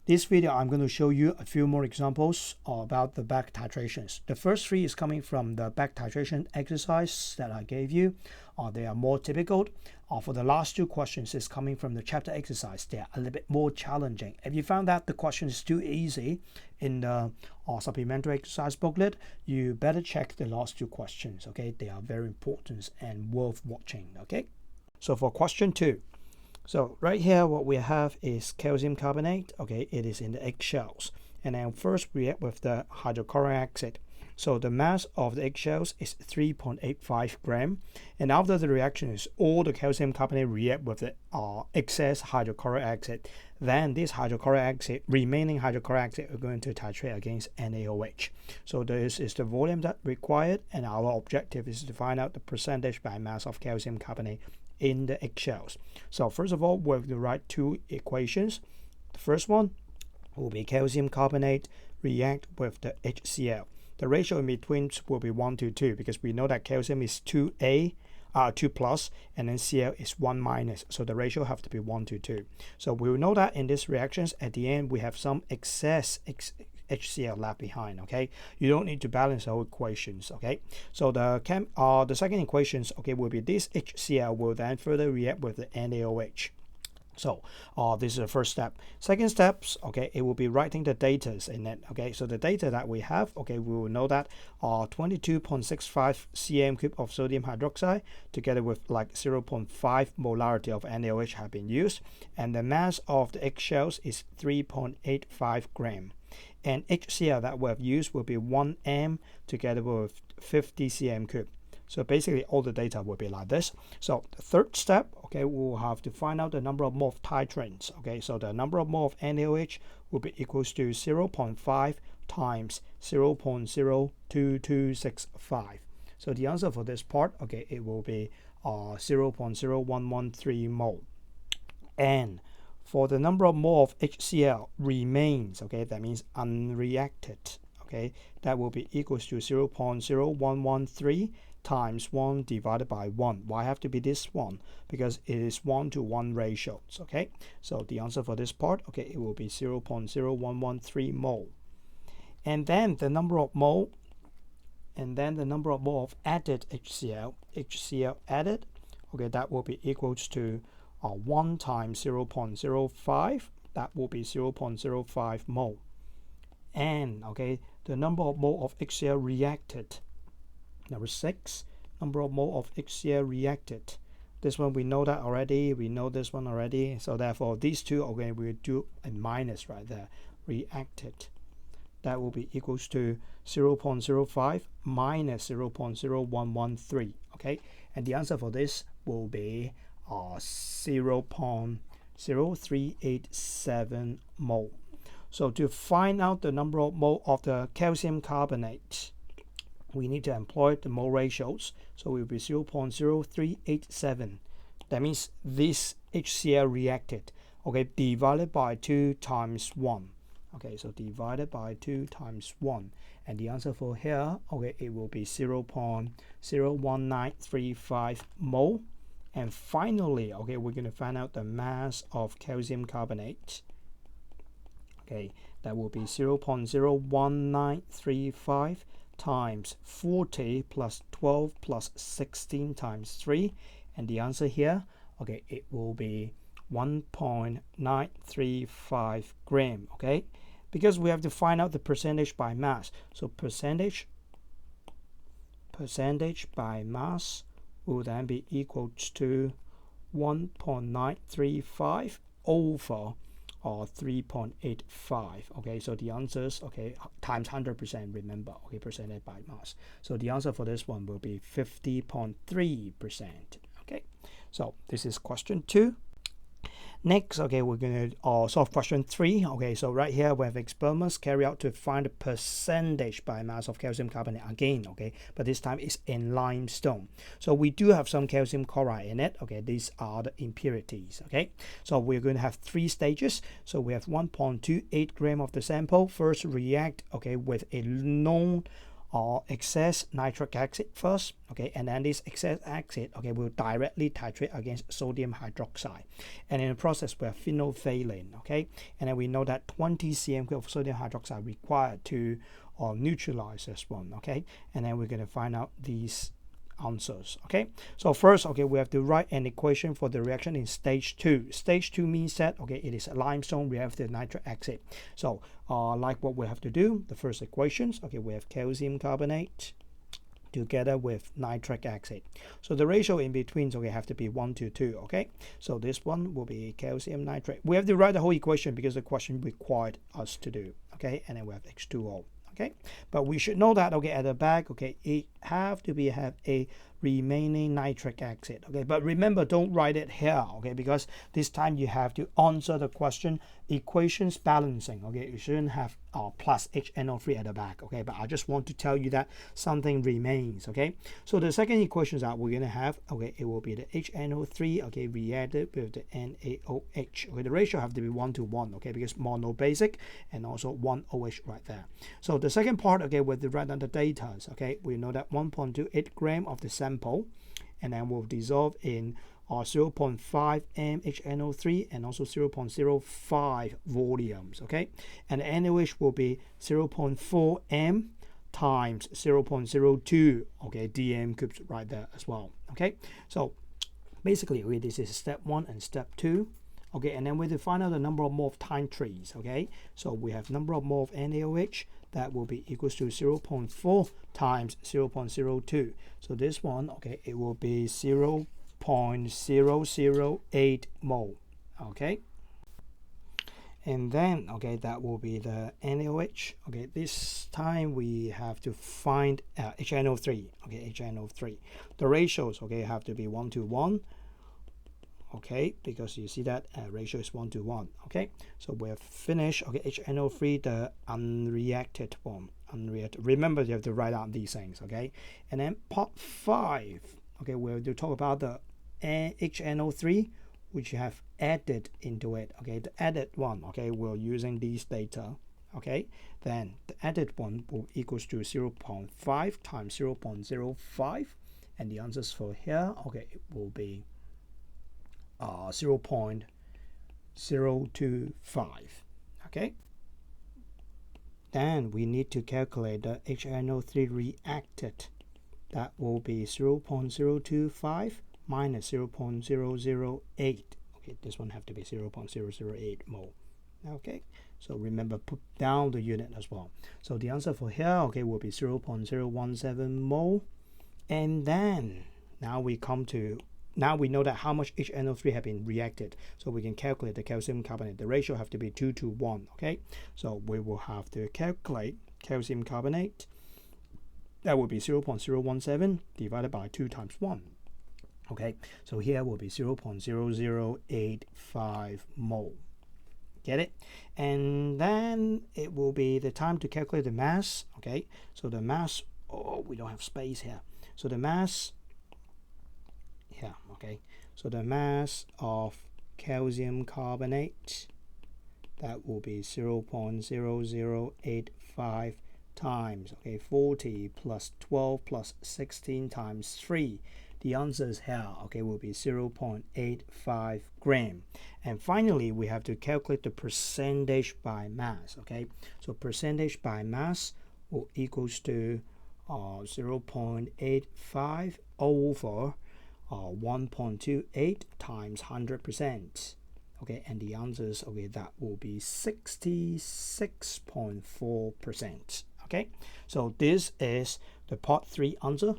This video, I'm going to show you a few more examples about the back titrations. The first three is coming from the back titration exercise that I gave you. They are more typical. For the last two questions, is coming from the chapter exercise. They are a little bit more challenging. If you found that the question is too easy in the supplementary exercise booklet, you better check the last two questions. Okay, they are very important and worth watching. Okay, so for question 2. So right here, what we have is calcium carbonate. Okay, it is in the eggshells. And then first react with the hydrochloric acid. So the mass of the eggshells is 3.85 gram. And after the reaction is all the calcium carbonate react with the excess hydrochloric acid. Then this hydrochloric acid, remaining hydrochloric acid, are going to titrate against NaOH. So this is the volume that required, and our objective is to find out the percentage by mass of calcium carbonate in the eggshells. So first of all, we have to write two equations. The first one will be calcium carbonate react with the HCl. The ratio in between will be 1 to 2 because we know that calcium is 2 plus, and then Cl is 1 minus. So the ratio have to be 1 to 2. So we will know that in these reactions, at the end, we have some excess HCl left behind. Okay, you don't need to balance our equations. Okay, so the second equations, okay, will be this HCl will then further react with the NaOH. So this is the first step. Second steps, okay, it will be writing the data in it. Okay, so the data that we have, okay, we will know that 22.65 cm cube of sodium hydroxide together with like 0.5 molarity of NaOH have been used, and the mass of the eggshells is 3.85 gram. And HCl that we have used will be 1 m together with 50 cm cube. So basically all the data will be like this. So the third step, okay, we'll have to find out the number of mole of titrants. Okay, so the number of mole of NaOH will be equals to 0.5 times 0.02265. So the answer for this part, okay, it will be 0.0113 mole. And for the number of mole of HCl remains, okay, that means unreacted, okay, that will be equals to 0.0113 times 1 divided by 1. Why have to be this one? Because it is 1 to 1 ratios. Okay, so the answer for this part, okay, it will be 0.0113 mole. And then the number of mole, of added HCl added, okay, that will be equals to 1 times 0.05, that will be 0.05 mole. And okay, the number of mole of HCl reacted, number 6, number of mole of HCl reacted. This one we know that already. We know this one already. So therefore, these two, okay, we'll do a minus right there. Reacted. That will be equals to 0.05 minus 0.0113. Okay, and the answer for this will be 0.0387 mole. So to find out the number of mole of the calcium carbonate, we need to employ the mole ratios. So it will be 0.0387. That means this HCl reacted, okay, divided by 2 times 1. Okay, so divided by 2 times 1. And the answer for here, okay, it will be 0.01935 mole. And finally, okay, we're going to find out the mass of calcium carbonate. Okay, that will be 0.01935 times 40 plus 12 plus 16 times 3, and the answer here, okay, it will be 1.935 gram. Okay, because we have to find out the percentage by mass, so percentage by mass will then be equal to 1.935 over 3.85. okay, so the answers, okay, times 100%, remember, okay, percentage by mass. So the answer for this one will be 50.3%. okay, so this is question 2. Next, okay, we're going to solve question 3. Okay, so right here we have experiments carried out to find the percentage by mass of calcium carbonate again. Okay, but this time it's in limestone. So we do have some calcium chloride in it. Okay, these are the impurities. Okay, so we're going to have 3 stages. So we have 1.28 gram of the sample first react, okay, with a known excess nitric acid first, okay, and then this excess acid, okay, will directly titrate against sodium hydroxide, and in the process we have phenolphthalein, okay, and then we know that 20 cm of sodium hydroxide required to neutralize this one, okay, and then we're going to find out these answers, okay. So first, okay, we have to write an equation for the reaction in stage 2. Stage 2 means that, okay, it is a limestone reacted with nitric acid. So like what we have to do, the first equations, okay, we have calcium carbonate together with nitric acid. So the ratio in between, okay, have to be 1 to 2, okay. So this one will be calcium nitrate. We have to write the whole equation because the question required us to do, okay, and then we have H2O. Okay, but we should know that, okay, at the back, okay, it have a remaining nitric acid, okay, but remember, don't write it here, okay, because this time you have to answer the question equations balancing, okay. You shouldn't have plus HNO3 at the back, okay, but I just want to tell you that something remains, okay. So the second equations that we're going to have, okay, it will be the HNO3, okay, reacted with the NaOH, okay. The ratio have to be 1 to 1, okay, because monobasic and also 1 OH right there. So the second part, okay, with the write down the data, okay, we know that 1.28 gram of the sample, and then will dissolve in 0.5 m HNO3 and also 0.05 volumes, okay, and the NaOH will be 0.4 m times 0.02, okay, dm cubes right there as well, okay. So basically, okay, this is step 1 and step 2, okay, and then we define out the number of mole of time trees, okay. So we have number of mole of NaOH that will be equals to 0.4 times 0.02. So this one, okay, it will be 0.008 mole, okay. And then, okay, that will be the NaOH. Okay, this time we have to find HNO3. Okay, HNO3. The ratios, okay, have to be 1 to 1. Okay, because you see that ratio is 1 to 1. Okay, so we have finished. Okay, HNO3, the unreacted one. Unreacted. Remember, you have to write out these things. Okay, and then part 5. Okay, we'll talk about the HNO3, which you have added into it. Okay, the added one. Okay, we're using these data. Okay, then the added one will equals to 0.5 times 0.05, and the answers for here, okay, it will be 0.025. Okay, then we need to calculate the HNO3 reacted. That will be 0.025 minus 0.008. Okay, this one have to be 0.008 mole. Okay, so remember, put down the unit as well. So the answer for here, okay, will be 0.017 mole. And then now we know that how much HNO3 have been reacted, so we can calculate the calcium carbonate. The ratio have to be 2 to 1. Okay, so we will have to calculate calcium carbonate. That will be 0.017 divided by 2 times 1. Okay, so here will be 0.0085 mole. Get it? And then it will be the time to calculate the mass. Okay, so the mass, oh, we don't have space here. So the mass, yeah, okay, so the mass of calcium carbonate, that will be 0.0085 times, okay, 40 plus 12 plus 16 times 3. The answers here, okay, will be 0.85 gram. And finally, we have to calculate the percentage by mass, okay. So percentage by mass will equals to 0.85 over 1.28 times 100%. Okay, and the answers, okay, that will be 66.4%. Okay, so this is the part 3 answer.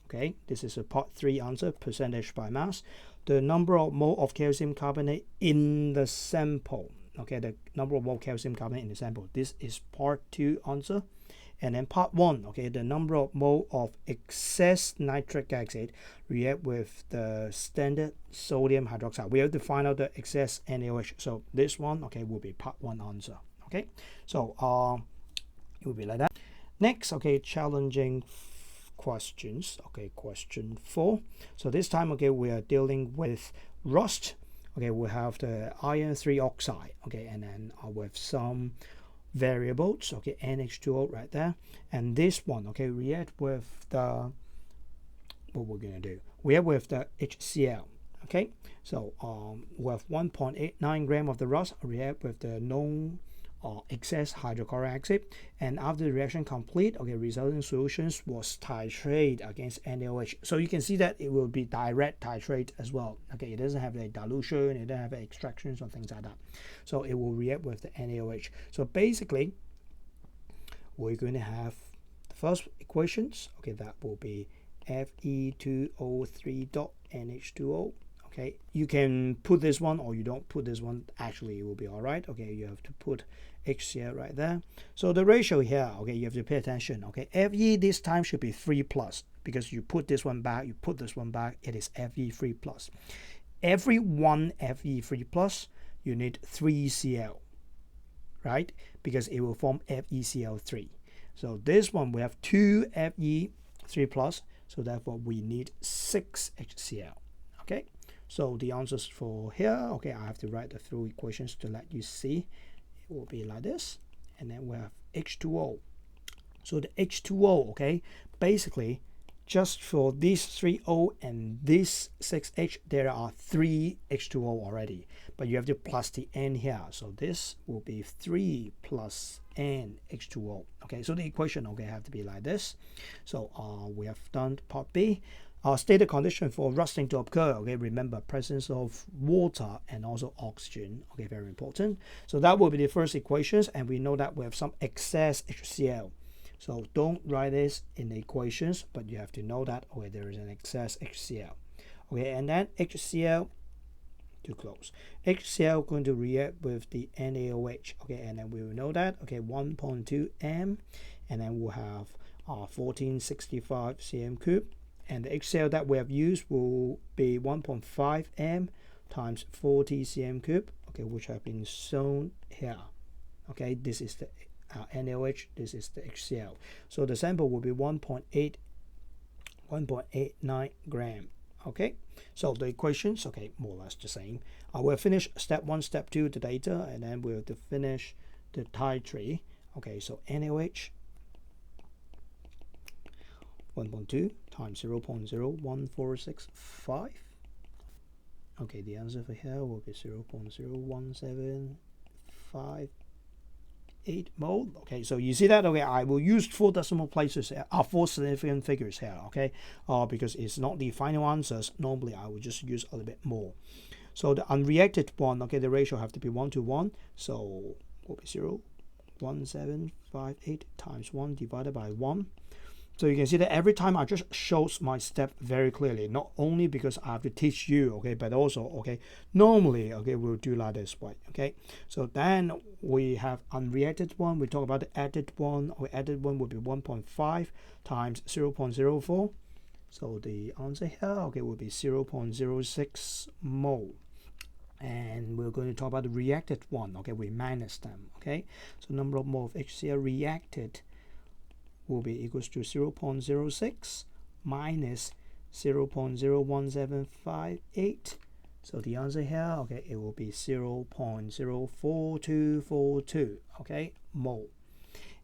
Okay, this is a part 3 answer, percentage by mass. The number of mole of calcium carbonate in the sample. Okay, the number of mole of calcium carbonate in the sample. This is part 2 answer. And then part 1, okay, the number of mole of excess nitric acid react with the standard sodium hydroxide. We have to find out the excess NaOH. So this one, okay, will be part 1 answer. Okay, so it will be like that. Next, okay, challenging questions. Okay, question 4. So this time, okay, we are dealing with rust. Okay, we have the iron 3 oxide. Okay, and then with some variables, okay, NH2O right there, and this one, okay, react with the, what we're going to do, react with the HCl, okay. So with 1.89 gram of the rust, react with the known excess hydrochloric acid, and after the reaction complete, okay, resulting solutions was titrate against NaOH. So you can see that it will be direct titrate as well, okay. It doesn't have a dilution, it doesn't have extractions or things like that, so it will react with the NaOH. So basically we're going to have the first equations, okay, that will be Fe2O3.NH2O. Okay, you can put this one or you don't put this one, actually it will be all right. Okay, you have to put HCl right there. So the ratio here, okay, you have to pay attention. Okay, Fe this time should be 3 plus, because you put this one back, you put this one back, it is Fe 3 plus. Every one Fe 3 plus, you need 3 Cl, right? Because it will form FeCl3. So this one we have 2 Fe 3 plus, so therefore we need 6 HCl. Okay, so the answers for here, okay, I have to write the three equations to let you see. It will be like this, and then we have H2O. So the H2O, okay, basically just for these 3O and this 6H, there are 3 H2O already, but you have to plus the N here. So this will be 3 plus N H2O. Okay, so the equation, okay, have to be like this. So we have done part B. Stated condition for rusting to occur, okay, remember presence of water and also oxygen, okay, very important. So that will be the first equations, and we know that we have some excess HCl. So don't write this in the equations, but you have to know that, okay, there is an excess HCl. Okay, and then HCl, too close. HCl going to react with the NaOH, okay, and then we will know that, okay, 1.2 m, and then we'll have 1465 cm cube. And the HCl that we have used will be 1.5 m times 40 cm cube, okay, which have been shown here. Okay, this is the NaOH, this is the HCl. So the sample will be 1.89 gram. Okay, so the equations, okay, more or less the same. We'll finish step 1, step 2, the data, and then we'll finish the titrate. Okay, so NaOH 1.2 times 0.01465. Okay, the answer for here will be 0.01758 mole. Okay, so you see that, okay, I will use 4 decimal places here, 4 significant figures here, okay, because it's not the final answers. Normally I will just use a little bit more. So the unreacted one, okay, the ratio have to be 1 to 1, so will be 0.1758 times 1 divided by 1. So you can see that every time I just shows my step very clearly, not only because I have to teach you, okay, but also, okay, normally, okay, we'll do like this way, okay. So then we have unreacted one, we talk about the added one, or added one will be 1.5 times 0.04. So the answer here, okay, will be 0.06 mole. And we're going to talk about the reacted one, okay, we minus them, okay. So number of mole of HCl reacted will be equals to 0.06 minus 0.01758. So the answer here, okay, it will be 0.04242, okay, mole.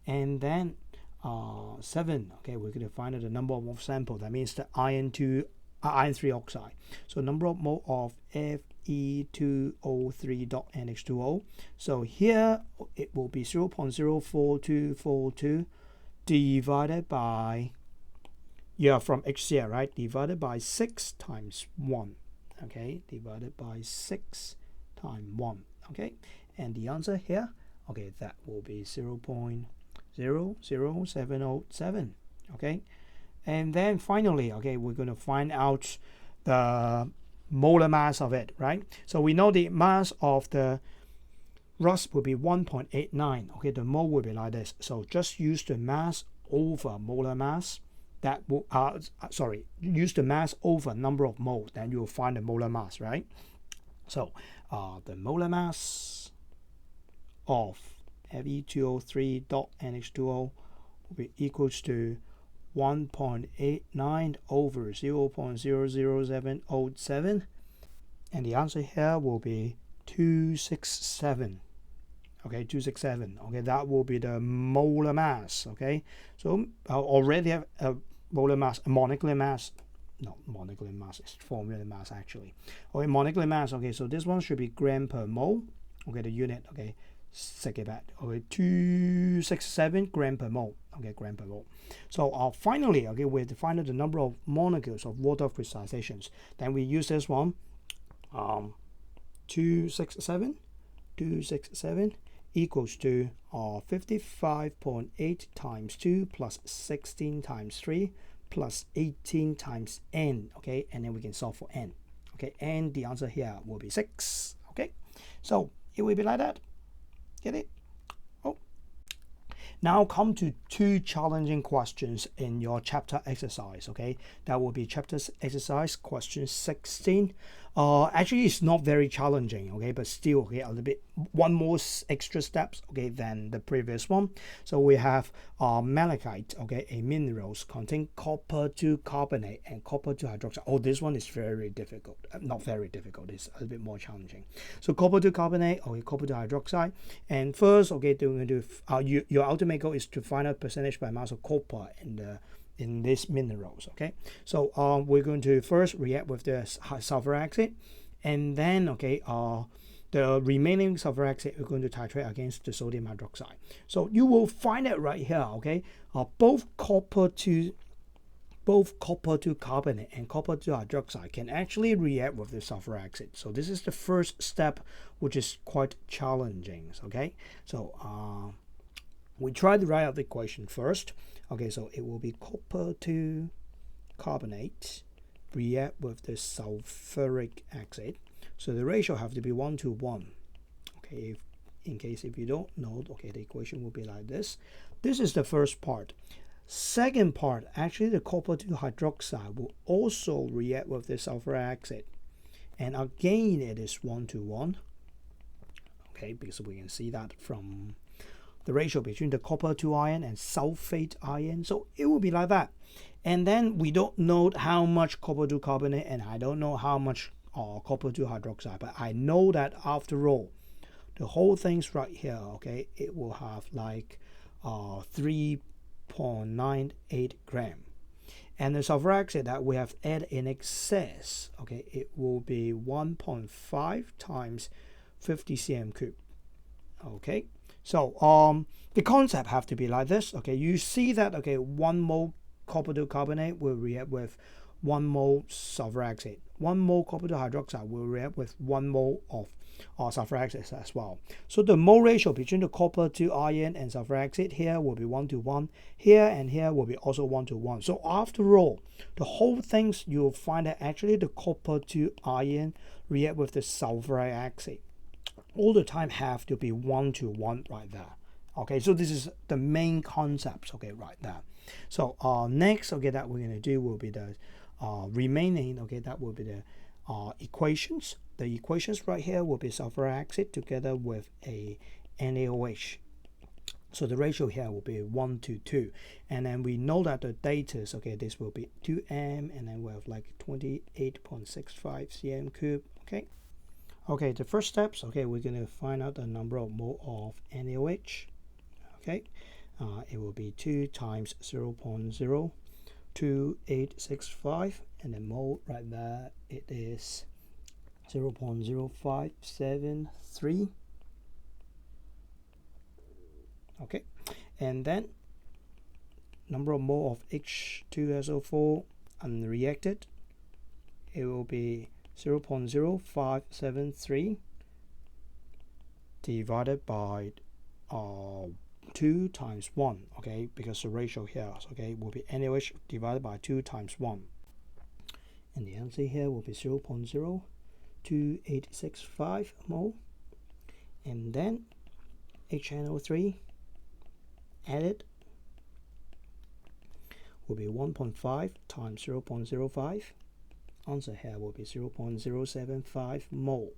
And then 7, okay, we're going to find out the number of mole sample. That means the iron 3 oxide. So number of mole of Fe2O3.NH2O. So here it will be 0.04242 divided by, from HCl, right, divided by 6 times 1, okay, divided by 6 times 1, okay, and the answer here, okay, that will be 0.00707, okay. And then finally, okay, we're going to find out the molar mass of it, right? So we know the mass of the rust will be 1.89. Okay, the mole will be like this. So just use the mass over molar mass. That will use the mass over number of moles. Then you will find the molar mass, right? So the molar mass of Fe2O3.NH2O will be equals to 1.89 over 0.00707, and the answer here will be 267. Okay, 267. Okay, that will be the molar mass. Okay, so I already have a molar mass, a molecular mass. No, molecular mass is formula mass actually. Okay, molecular mass. Okay, so this one should be gram per mole. Okay, the unit. Okay, second back. Okay, 267 gram per mole. Okay, gram per mole. So finally, okay, we define the number of molecules of water crystallizations. Then we use this one. 267 equals to 55.8 times 2 plus 16 times 3 plus 18 times n. Okay, and then we can solve for n. Okay, and the answer here will be 6. Okay, so it will be like that. Get it? Oh. Now come to two challenging questions in your chapter exercise. Okay, that will be chapter exercise question 16. Actually, it's not very challenging. Okay, but still, okay, a little bit one more extra steps. Okay, than the previous one. So we have malachite. Okay, a minerals contain copper 2 carbonate and copper 2 hydroxide. Oh, this one is very difficult. Not very difficult. It's a little bit more challenging. So copper 2 carbonate. Okay, copper 2 hydroxide. And first, okay, your ultimate goal is to find out percentage by mass of copper in these minerals. Okay, so we're going to first react with the sulfur acid, and then okay, the remaining sulfur acid we're going to titrate against the sodium hydroxide. So you will find it right here. Okay, both copper 2 carbonate and copper 2 hydroxide can actually react with the sulfur acid. So this is the first step, which is quite challenging. Okay, so we try to write out the equation first. Okay, so it will be copper 2 carbonate react with the sulfuric acid. So the ratio have to be 1 to 1. Okay, if you don't know, okay, the equation will be like this. This is the first part. Second part, actually the copper 2 hydroxide will also react with the sulfuric acid. And again, it is 1 to 1. Okay, because we can see that from the ratio between the copper 2 ion and sulfate ion. So it will be like that. And then we don't know how much copper 2 carbonate, and I don't know how much copper 2 hydroxide, but I know that after all, the whole thing's right here. Okay, it will have like 3.98 gram. And the sulfur acid that we have added in excess, okay, it will be 1.5 times 50 cm cube. Okay, so the concept have to be like this. Okay, you see that, okay, 1 mole copper 2 carbonate will react with 1 mole sulfur acid. 1 mole copper 2 hydroxide will react with 1 mole of sulfur acid as well. So the mole ratio between the copper 2 ion and sulfur acid here will be 1 to 1. Here and here will be also 1 to 1. So after all, the whole things you'll find that actually the copper 2 ion react with the sulfuric acid all the time have to be 1 to 1 right there. Okay, so this is the main concepts, okay, right there. So next, okay, that we're going to do will be the remaining, okay, that will be the equations. The equations right here will be sulfuric acid together with a NaOH. So the ratio here will be 1 to 2. And then we know that the data, okay, this will be 2m, and then we have like 28.65 cm cube, okay. Okay, the first steps, okay, we're going to find out the number of mole of NaOH. Okay, it will be 2 times 0.02865, and the mole right there, it is 0.0573. Okay, and then number of mole of H2SO4 unreacted, it will be 0.0573 divided by 2 times 1, okay, because the ratio here, okay, will be NaOH divided by 2 times 1. And the answer here will be 0.02865 mole. And then HNO3 added will be 1.5 times 0.05. Answer here will be 0.075 mole.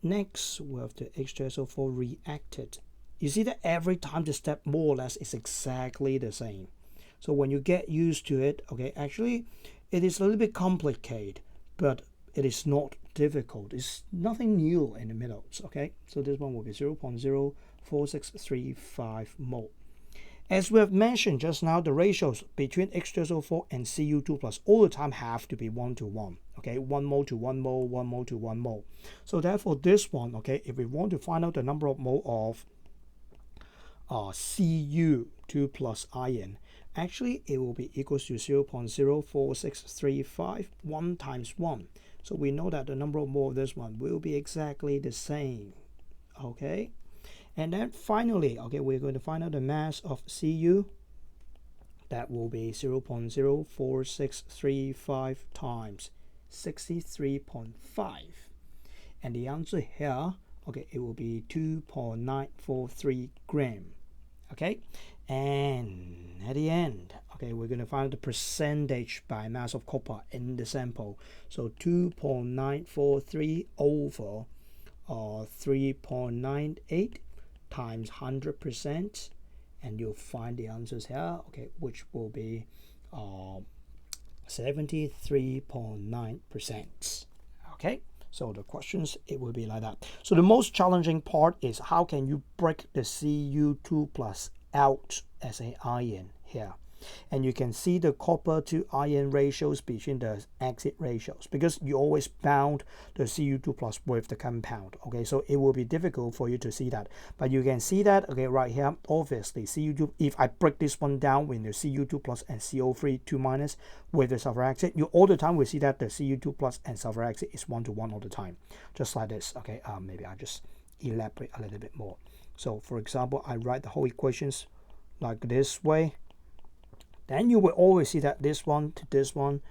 Next, we have the H2SO4 reacted. You see that every time the step more or less is exactly the same. So when you get used to it, okay, actually it is a little bit complicated, but it is not difficult. It's nothing new in the middle. Okay, so this one will be 0.04635 mole. As we have mentioned just now, the ratios between H2SO4 and Cu2 plus all the time have to be 1 to 1. Okay, 1 mole to 1 mole, 1 mole to 1 mole. So therefore, this one, okay, if we want to find out the number of mole of Cu2 plus iron, actually it will be equals to 0.04635 1 times 1. So we know that the number of mole of this one will be exactly the same. Okay. And then finally, okay, we're going to find out the mass of Cu. That will be 0.04635 times 63.5. And the answer here, okay, it will be 2.943 gram. Okay, and at the end, okay, we're going to find the percentage by mass of copper in the sample. So 2.943 over 3.98 times 100%, and you'll find the answers here, okay, which will be 73.9%. Okay, so the questions, it will be like that. So the most challenging part is how can you break the Cu2 plus out as an ion here. And you can see the copper to iron ratios between the exit ratios, because you always bound the Cu2 plus with the compound. Okay, so it will be difficult for you to see that, but you can see that, okay, right here. Obviously Cu2, if I break this one down with the Cu2 plus and CO3 2 minus with the sulfur exit, you all the time will see that the Cu2 plus and sulfur exit is 1 to 1 all the time, just like this. Okay, maybe I just elaborate a little bit more. So for example, I write the whole equations like this way. Then you will always see that this one to this one,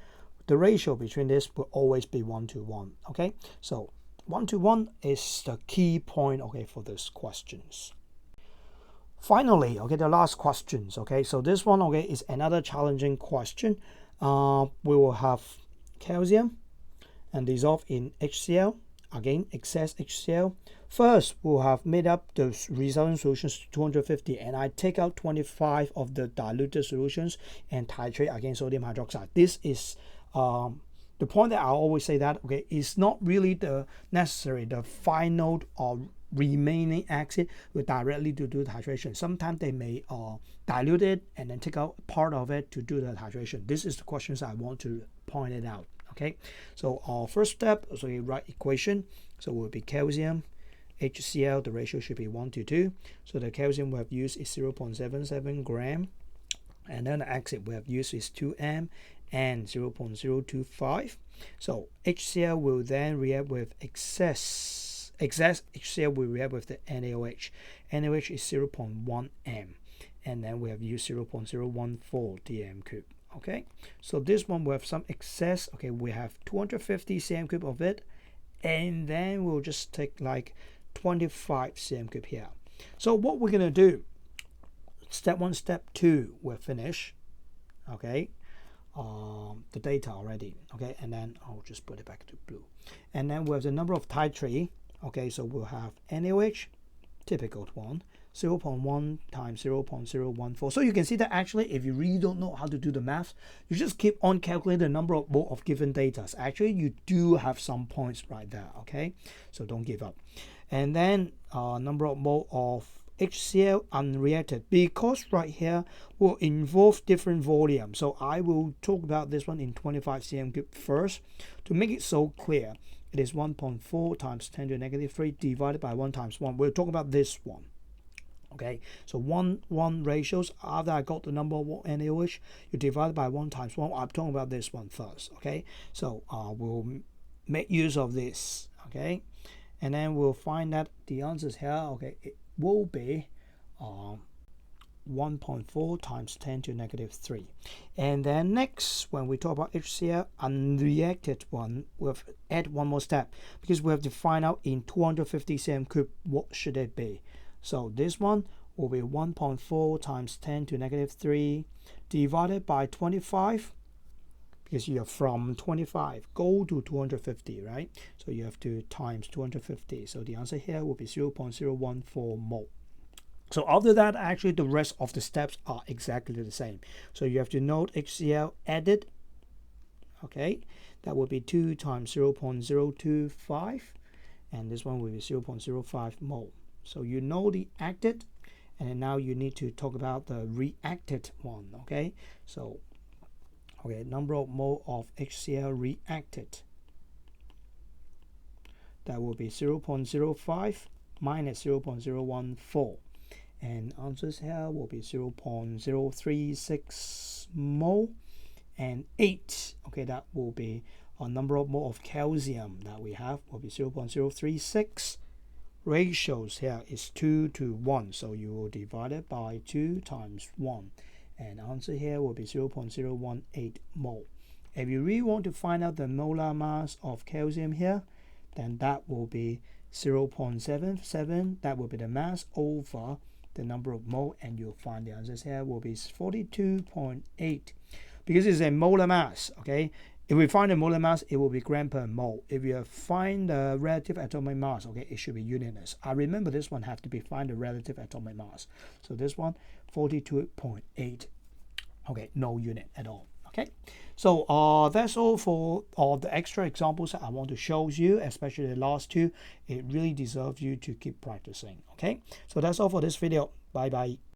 the ratio between this will always be 1 to 1. Okay, so 1 to 1 is the key point, okay, for these questions. Finally, okay, the last questions. Okay, so this one, okay, is another challenging question. We will have calcium and dissolve in HCl. Again, excess HCl. First, we'll have made up the resultant solutions to 250, and I take out 25 of the diluted solutions and titrate against sodium hydroxide. This is the point that I always say that, okay, it's not really the necessary, the final or remaining acid will directly to do the titration. Sometimes they may dilute it and then take out part of it to do the titration. This is the questions I want to point it out. Okay, so our first step, so you write equation. So it will be calcium, HCl, the ratio should be 1 to 2. So the calcium we have used is 0.77 gram. And then the acid we have used is 2M and 0.025. So HCl will then react with excess HCl will react with the NaOH. NaOH is 0.1 M. And then we have used 0.014 dm cube. Okay, so this one we have some excess. Okay, we have 250 cm cube of it, and then we'll just take like 25 cm cube here. So what we're gonna do, step 1, step 2, we're finished. Okay, the data already. Okay, and then I'll just put it back to blue, and then we have the number of titrate. Okay, so we'll have NaOH, typical one, 0.1 times 0.014. So you can see that actually, if you really don't know how to do the math, you just keep on calculating the number of mole of given data. Actually, you do have some points right there. Okay, so don't give up. And then number of mole of HCl unreacted, because right here will involve different volume. So I will talk about this one in 25 cm cube first to make it so clear. It is 1.4 times 10 to the negative 3 divided by 1 times 1. We'll talk about this one. Okay, so 1 ratios. After I got the number of NaOH, you divide by 1 times 1. I'm talking about this one first. Okay, so we'll make use of this. Okay, and then we'll find that the answers here. Okay, it will be 1.4 times 10 to the negative 3. And then next, when we talk about HCl unreacted one, we'll add one more step, because we have to find out in 250 cm cube what should it be. So this one will be 1.4 times 10 to negative 3 divided by 25, because you are from 25 go to 250, right? So you have to times 250. So the answer here will be 0.014 mole. So after that, actually the rest of the steps are exactly the same. So you have to note HCl added, Okay, that would be 2 times 0.025, and this one will be 0.05 mole. So you know the acted, and then now you need to talk about the reacted one. Okay, so number of mole of HCl reacted, that will be 0.05 minus 0.014, and answers here will be 0.036 mole and 8. Okay, that will be a number of mole of calcium that we have will be 0.036. Ratios here is 2 to 1, so you will divide it by 2 times 1, and answer here will be 0.018 mole. If you really want to find out the molar mass of calcium here, then that will be 0.77. That will be the mass over the number of mole, and you'll find the answers here will be 42.8, because it's a molar mass. Okay, if we find the molar mass, it will be gram per mole. If you find the relative atomic mass, okay, it should be unitless. I remember this one have to be find the relative atomic mass. So this one 42.8. Okay, no unit at all. Okay, so that's all for all the extra examples that I want to show you, especially the last two. It really deserves you to keep practicing. Okay, so that's all for this video. Bye bye.